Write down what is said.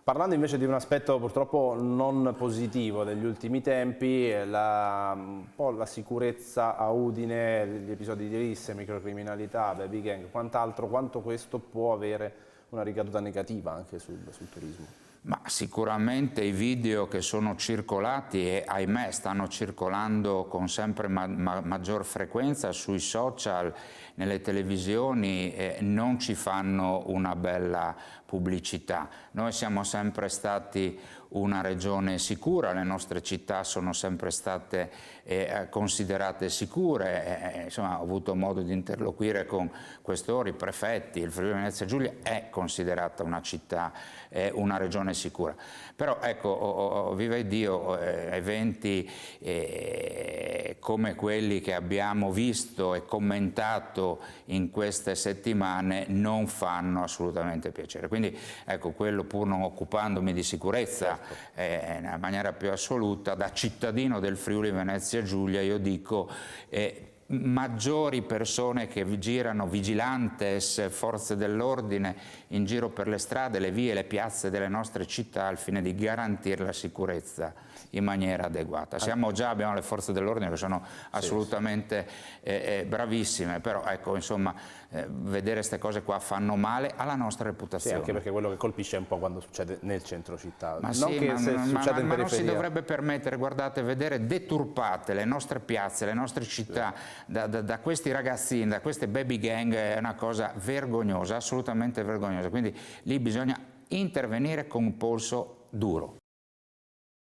Parlando invece di un aspetto purtroppo non positivo degli ultimi tempi, un po' la sicurezza a Udine, gli episodi di risse, microcriminalità, baby gang, quant'altro, quanto questo può avere una ricaduta negativa anche sul turismo? Ma sicuramente i video che sono circolati e ahimè stanno circolando con sempre maggior frequenza sui social, nelle televisioni, non ci fanno una bella pubblicità. Noi siamo sempre stati una regione sicura, le nostre città sono sempre state considerate sicure, insomma ho avuto modo di interloquire con questori, prefetti, il Friuli Venezia Giulia è considerata una città, una regione sicura. Però ecco, viva Dio, eventi come quelli che abbiamo visto e commentato in queste settimane non fanno assolutamente piacere. Quindi ecco, quello pur non occupandomi di sicurezza nella maniera più assoluta, da cittadino del Friuli Venezia Giulia io dico maggiori persone che girano, vigilantes, forze dell'ordine in giro per le strade, le vie, le piazze delle nostre città al fine di garantire la sicurezza in maniera adeguata. Abbiamo le forze dell'ordine che sono assolutamente bravissime, però ecco, insomma, vedere queste cose qua fanno male alla nostra reputazione. Sì, anche perché quello che colpisce è un po' quando succede nel centro città, ma non sì, che se succede in ma non si periferia. dovrebbe permettere, guardate, vedere deturpate le nostre piazze, le nostre città da questi ragazzini, da queste baby gang è una cosa vergognosa, assolutamente vergognosa, quindi lì bisogna intervenire con un polso duro.